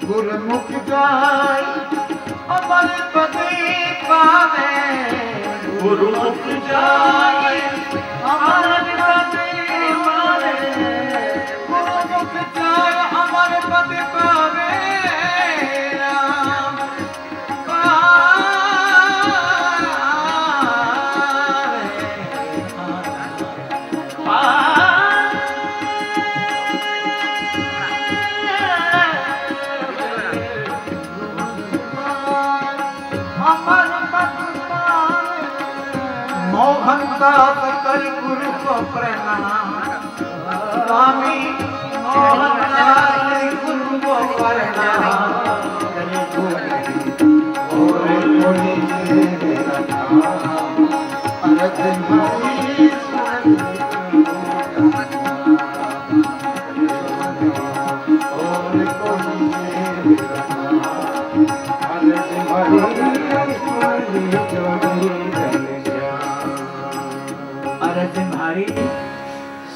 गुरुमुख जाय अमर पदे पावे, गुरुमुख जाय अमर पदे पावे, गुरुमुख जाय अमर पदे पावे। राम मोहनदास कर गुरु को प्रणाम, स्वामी मोहनदास गुरु को प्रणाम।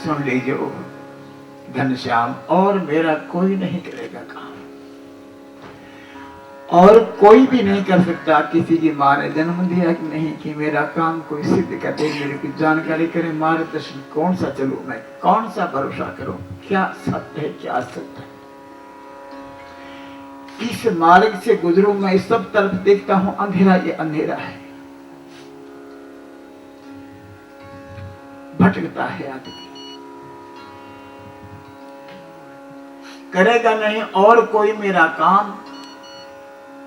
सुन लीजिए घनश्याम, और मेरा कोई नहीं करेगा काम, और कोई भी नहीं कर सकता। किसी की माँ ने जन्म दिया कि नहीं कि मेरा काम कोई सिद्ध कर दे, मेरे की जानकारी करे, मार्गदर्शन कौन सा चलूं मैं, कौन सा भरोसा करूं, क्या सत्य है क्या असत्य है। इस मार्ग से गुजरूं मैं, सब तरफ देखता हूं अंधेरा, ये अंधेरा है, भटकता है आदमी, करेगा नहीं और कोई मेरा काम।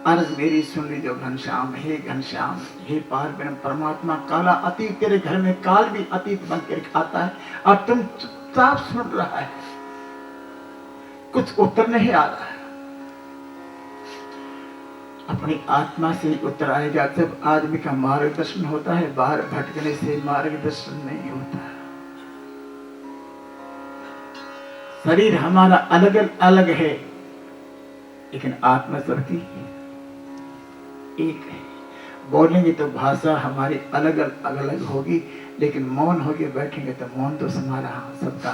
अर्ज मेरी सुन लीजिए घनश्याम, हे घनश्याम, हे पार ब्रह्म परमात्मा, काला अतीत तेरे घर में काल भी अतीत बन कर आता है, और तुम चुपचाप सुन रहा है, कुछ उत्तर नहीं आ रहा है। अपनी आत्मा से ही उत्तर आएगा जब आदमी का मार्गदर्शन होता है, बाहर भटकने से मार्गदर्शन नहीं होता। शरीर हमारा अलग अलग है, लेकिन आत्मा सबकी एक है। बोलेंगे तो भाषा हमारी अलग अलग होगी, लेकिन मौन होके बैठेंगे तो मौन तो हमारा सबका।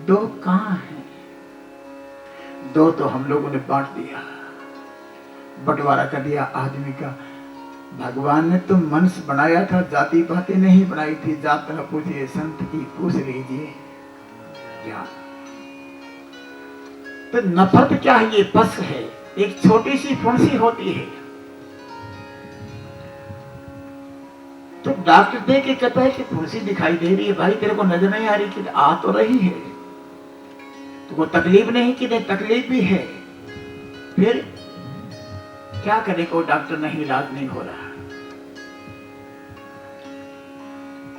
दो कहाँ है? दो तो हम लोगों ने बांट दिया, बंटवारा कर दिया आदमी का। भगवान ने तो मनुष्य बनाया था, जाति पाति नहीं बनाई थी। जात न पूछिए संत की पूछ लीजिए क्या। तो नफरत क्या है? ये पस है, एक छोटी सी फुंसी होती है। तो डॉक्टर देख के कहता है कि फुंसी दिखाई दे रही है, भाई तेरे को नजर नहीं आ रही कि आ तो रही है, तो वो तकलीफ नहीं कि नहीं, तकलीफ भी है, फिर क्या करे को डॉक्टर नहीं, इलाज नहीं हो रहा।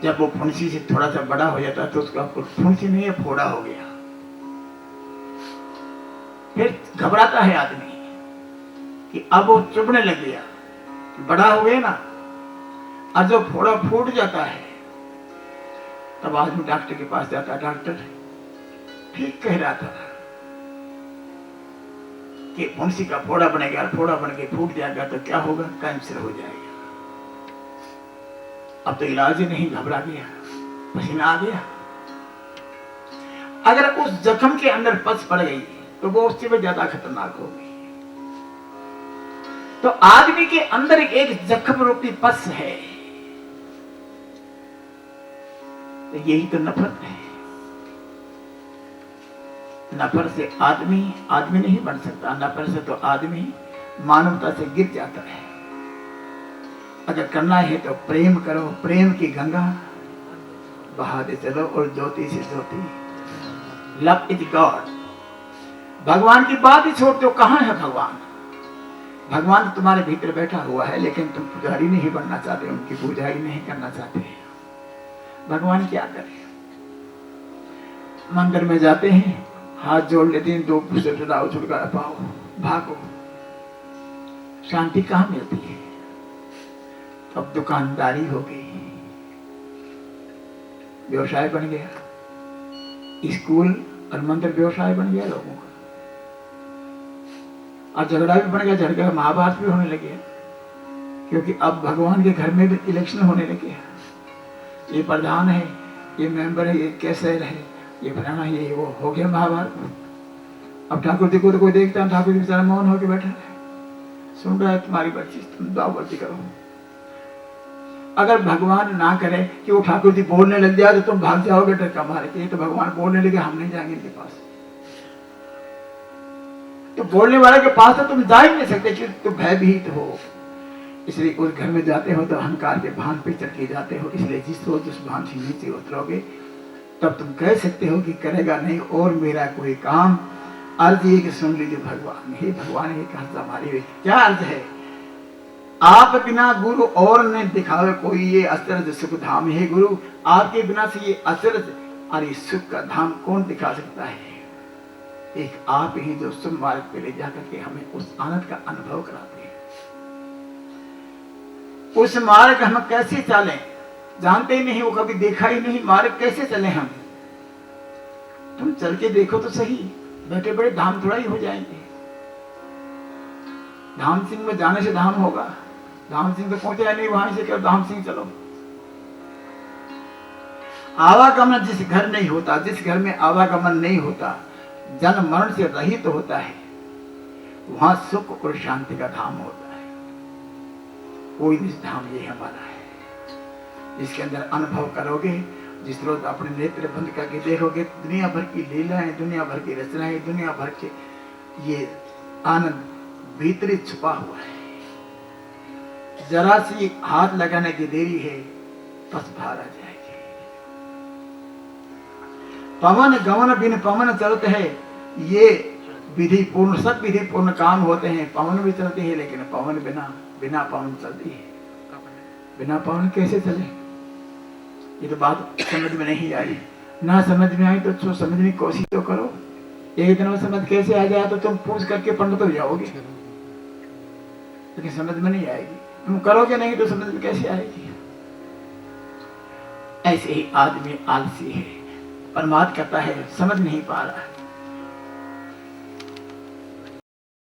जब वो फुंसी से थोड़ा सा बड़ा हो जाता तो उसका फुंसी नहीं है, फोड़ा हो गया। फिर घबराता है आदमी कि अब वो चुभने लग गया, बड़ा हो गया ना, और जब फोड़ा फूट जाता है तब आदमी डॉक्टर के पास जाता है। डॉक्टर ठीक कह रहा था कि फुंसी का फोड़ा बनेगा, फोड़ा बन के फूट जाएगा तो क्या होगा? कैंसर हो जाएगा। अब तो इलाज ही नहीं, घबरा गया, पसीना आ गया। अगर उस जख्म के अंदर पस पड़ गई तो वो उससे भी ज्यादा खतरनाक होगी। तो आदमी के अंदर एक जख्म रूपी पस है, तो यही तो नफरत है। नफरत से आदमी नहीं बन सकता, नफरत से तो आदमी मानवता से गिर जाता है। अगर करना है तो प्रेम करो, प्रेम की गंगा बहाते चलो, और ज्योति से ज्योति। Love is God. भगवान की बात ही छोड़ दो, कहां है भगवान? भगवान तो तुम्हारे भीतर बैठा हुआ है, लेकिन तुम पुजारी नहीं बनना चाहते, उनकी पूजा ही नहीं करना चाहते। भगवान क्या करे? मंदिर में जाते हैं, हाथ जोड़ लेते हैं, दो पुष्प चढ़ाओ, छुटकारा पाओ, भागो। शांति कहां मिलती है? अब दुकानदारी हो गई, व्यवसाय बन गया, स्कूल और मंदिर व्यवसाय बन गया लोगों का, और झगड़ा भी बन गया। झगड़ा महाभारत भी होने लगे, क्योंकि अब भगवान के घर में भी इलेक्शन होने लगे। ये प्रधान है, ये मेंबर है, ये कैसर है, ये फलाना, ये वो हो गया महाभारत। अब ठाकुर जी को तो कोई देखता है, ठाकुर जी बेचारा मौन होकर बैठा है, सुन रहा है तुम्हारी बच्ची, तुम दावती करो। अगर भगवान ना करे कि वो ठाकुर जी बोलने लग जाए तो तुम भाग जाओगे डर का मारे, कि तो भगवान बोलने लगे, हम नहीं जाएंगे इनके पास। तो बोलने वाले के पास तो तुम जा ही नहीं सकते, कि तुम भयभीत हो। इसलिए उस घर में जाते हो तो अहंकार के भान पे चढ़ के जाते हो। इसलिए जिस रोज उस भान से नीचे उतरोगे तब तुम कह सकते हो कि करेगा नहीं और मेरा कोई काम। अर्ज ये कि सुन लीजिए भगवान, हे भगवान, ये कहता हमारी क्या अर्ज है? आप बिना गुरु और ने दिखावे कोई ये अचरज सुख धाम है। गुरु आपके बिना से ये अचरज और ये सुख का धाम कौन दिखा सकता है? एक आप ही जो सुख मार्ग पे ले जाकर के हमें उस आनंद का अनुभव कराते हैं। उस मार्ग हम कैसे चलें? जानते ही नहीं, वो कभी देखा ही नहीं, मार्ग कैसे चले हम? तुम चल के देखो तो सही, बैठे बड़े धाम थोड़ा ही हो जाएंगे। धाम सिंह में जाने से धाम होगा? धाम सिंह तो पहुंचे नहीं, वहां से कर धाम सिंह चलो। आवागमन जिस घर नहीं होता, जिस घर में आवागमन नहीं होता, जन्म मरण से रहित तो होता है, वहां सुख और शांति का धाम होता है। कोई भी धाम ये हमारा है, इसके अंदर अनुभव करोगे। जिस रोज अपने नेत्र बंद करके देखोगे, दुनिया भर की लीलाएं, दुनिया भर की रचनाएं, दुनिया भर के ये आनंद भीतरी छुपा हुआ है। जरा सी हाथ लगाने की देरी है, बस बाहर आ जाएगी। पवन गमन बिन पवन चलते हैं, ये विधि पूर्ण, सब विधि पूर्ण काम होते हैं। पवन भी चलती है, लेकिन पवन बिना पवन चलती है। बिना पवन कैसे चले? ये तो बात समझ में नहीं आई। ना समझ में आई तो समझने की कोशिश तो करो। एक दिन में समझ कैसे आ जाए तो तुम पूछ करके पंडित हो जाओगे, लेकिन समझ में नहीं आएगी। तुम करोगे नहीं तो समझ में कैसे आएगी? ऐसे ही आदमी आलसी है, परमात्मा कहता है समझ नहीं पा रहा है।